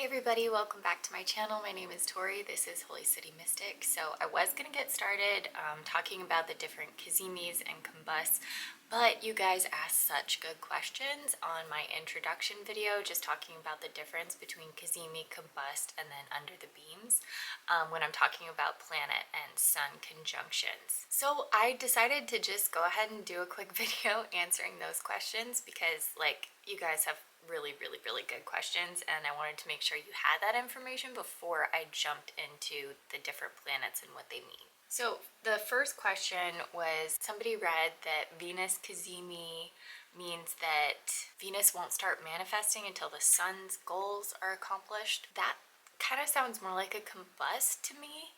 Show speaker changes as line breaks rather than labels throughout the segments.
Hey everybody, welcome back to my channel. My name is Tori. This is Holy City Mystic. So I was going to get started talking about the different kazimis and combusts, but you guys asked such good questions on my introduction video, just talking about the difference between kazimi, combust, and then under the beams when I'm talking about planet and sun conjunctions. So I decided to just go ahead and do a quick video answering those questions because you guys have really good questions, and I wanted to make sure you had that information before I jumped into the different planets and what they mean. So the first question was, somebody read that Venus Cazimi means that Venus won't start manifesting until the sun's goals are accomplished. That kind of sounds more like a combust to me.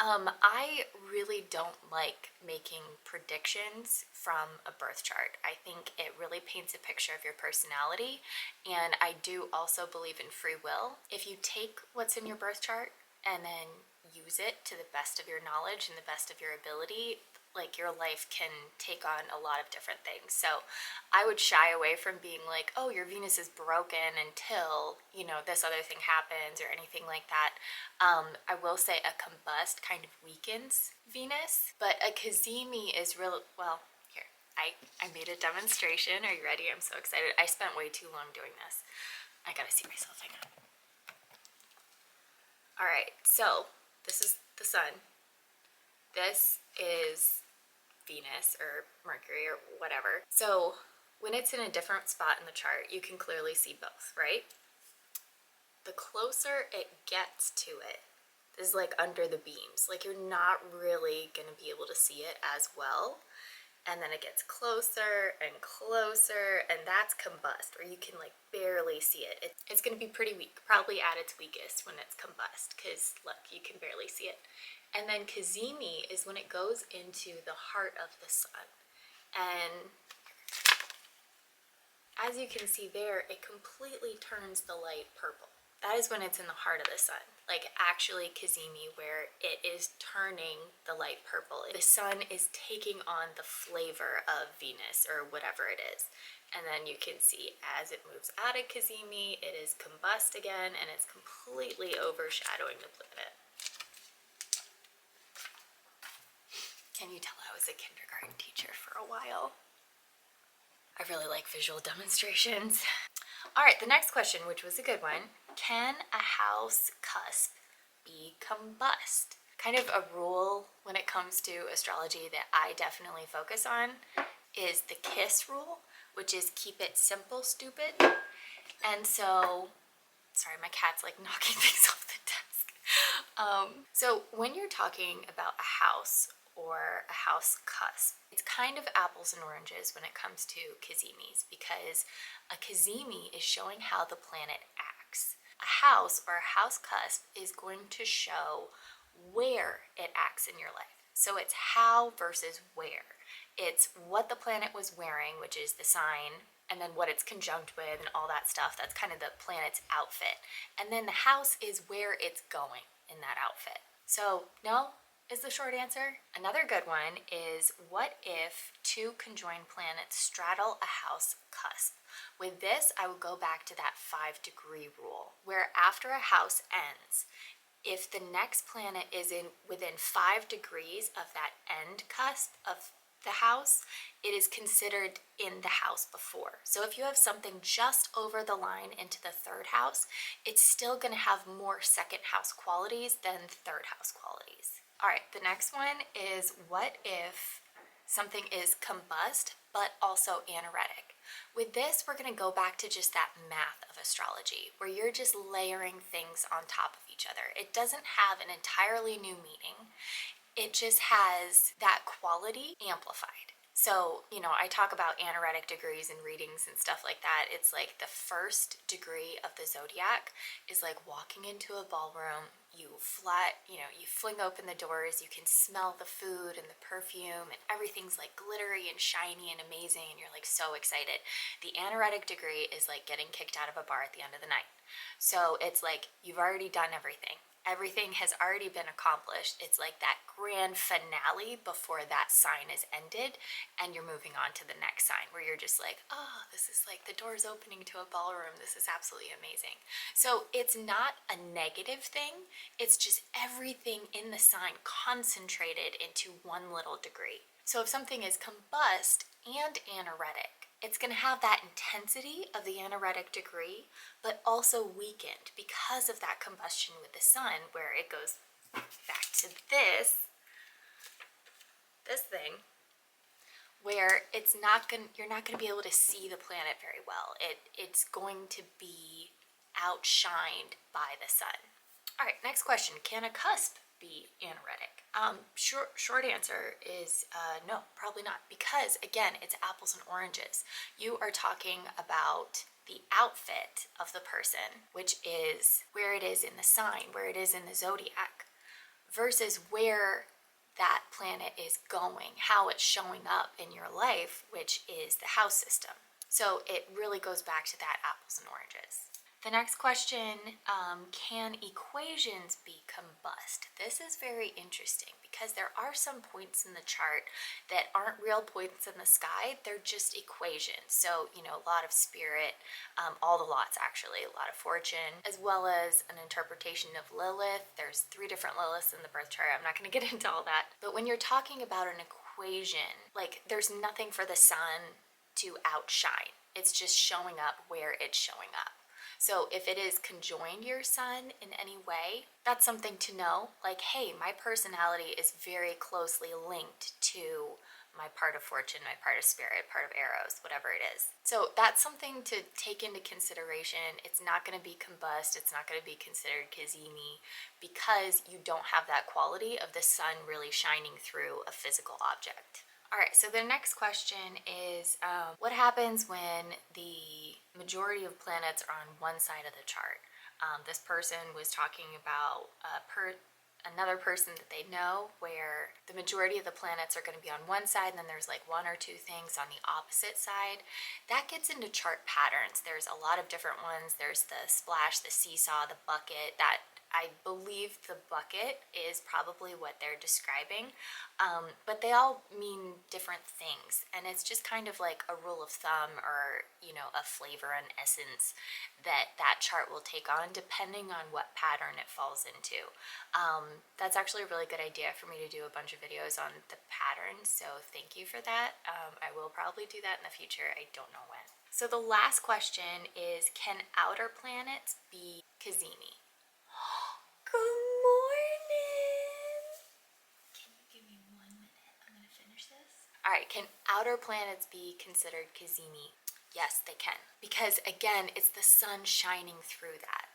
I really don't like making predictions from a birth chart. I think it really paints a picture of your personality, and I do also believe in free will. If you take what's in your birth chart and then use it to the best of your knowledge and the best of your ability, your life can take on a lot of different things. So I would shy away from being like, oh, your Venus is broken until, this other thing happens or anything like that. I will say a combust kind of weakens Venus, but a kazimi is real. Well, here, I made a demonstration. Are you ready? I'm so excited. I spent way too long doing this. I gotta see myself. Hang on. All right, so this is the sun. This is Venus or Mercury or whatever. So when it's in a different spot in the chart, you can clearly see both, right? The closer it gets to it, this is like under the beams. You're not really gonna be able to see it as well. And then it gets closer and closer, and that's combust, where you can barely see it. It's gonna be pretty weak, probably at its weakest when it's combust, because look, you can barely see it. And then kazimi is when it goes into the heart of the sun. And as you can see there, it completely turns the light purple. That is when it's in the heart of the sun. Actually kazimi, where it is turning the light purple. The sun is taking on the flavor of Venus or whatever it is. And then you can see as it moves out of kazimi, it is combust again, and it's completely overshadowing the planet. Can you tell I was a kindergarten teacher for a while? I really like visual demonstrations. All right, the next question, which was a good one. Can a house cusp be combust? Kind of a rule when it comes to astrology that I definitely focus on is the KISS rule, which is keep it simple, stupid. And so, sorry, my cat's knocking things off the desk. So when you're talking about a house or a house cusp, it's kind of apples and oranges when it comes to kazimis, because a kazimi is showing how the planet acts. A house or a house cusp is going to show where it acts in your life. So it's how versus where. It's what the planet was wearing, which is the sign, and then what it's conjunct with and all that stuff. That's kind of the planet's outfit. And then the house is where it's going in that outfit. So no is the short answer. Another good one is, what if two conjoined planets straddle a house cusp? With this, I would go back to that 5-degree rule, where after a house ends, if the next planet is within 5 degrees of that end cusp of the house, it is considered in the house before. So if you have something just over the line into the third house, it's still going to have more second house qualities than third house qualities. All right, the next one is, what if something is combust but also anaretic? With this, we're going to go back to just that math of astrology, where you're just layering things on top of each other. It doesn't have an entirely new meaning. It just has that quality amplified. So, I talk about anaretic degrees and readings and stuff like that. It's like the first degree of the zodiac is like walking into a ballroom. You fling open the doors, you can smell the food and the perfume, and everything's glittery and shiny and amazing, and you're so excited. The anaretic degree is like getting kicked out of a bar at the end of the night. So it's you've already done everything. everything has already been accomplished. It's like that grand finale before that sign is ended and you're moving on to the next sign, where you're just like, oh, this is like the door's opening to a ballroom. This is absolutely amazing. So it's not a negative thing. It's just everything in the sign concentrated into one little degree. So if something is combust and anaretic, it's going to have that intensity of the anaretic degree, but also weakened because of that combustion with the sun, where it goes back to this thing, where it's not going, you're not going to be able to see the planet very well. It's going to be outshined by the sun. All right, next question. Can a cusp be anaretic? Short answer is no, probably not, because again, it's apples and oranges. You are talking about the outfit of the person, which is where it is in the sign, where it is in the zodiac, versus where that planet is going, how it's showing up in your life, which is the house system. So it really goes back to that apples and oranges. The next question, can equations be combust? This is very interesting because there are some points in the chart that aren't real points in the sky. They're just equations. So, you know, a lot of spirit, all the lots actually, a lot of fortune, as well as an interpretation of Lilith. There's 3 different Liliths in the birth chart. I'm not going to get into all that. But when you're talking about an equation, like there's nothing for the sun to outshine. It's just showing up where it's showing up. So if it is conjoined your sun in any way, that's something to know. Like, hey, my personality is very closely linked to my part of fortune, my part of spirit, part of Eros, whatever it is. So that's something to take into consideration. It's not going to be combust. It's not going to be considered Cazimi, because you don't have that quality of the sun really shining through a physical object. All right, so the next question is, what happens when the majority of planets are on one side of the chart? This person was talking about another person that they know, where the majority of the planets are going to be on one side, and then there's like 1 or 2 things on the opposite side. That gets into chart patterns. There's a lot of different ones. There's the splash, the seesaw, the bucket. That, I believe the bucket is probably what they're describing, but they all mean different things, and it's just kind of like a rule of thumb, or, you know, a flavor and essence that that chart will take on depending on what pattern it falls into. That's actually a really good idea for me to do a bunch of videos on the patterns, so thank you for that. I will probably do that in the future. I don't know when. So the last question is, can outer planets be Cazimi? Good morning! Can you give me 1 minute? I'm gonna finish this. All right, can outer planets be considered Cazimi? Yes, they can. Because again, it's the sun shining through that.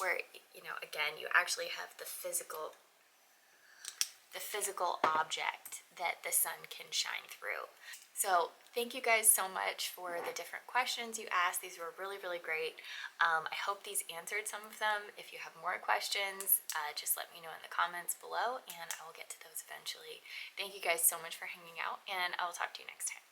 Where, you know, again, you actually have the physical object that the sun can shine through. So thank you guys so much for the different questions you asked. These were really, really great. I hope these answered some of them. If you have more questions, just let me know in the comments below, and I will get to those eventually. Thank you guys so much for hanging out, and I will talk to you next time.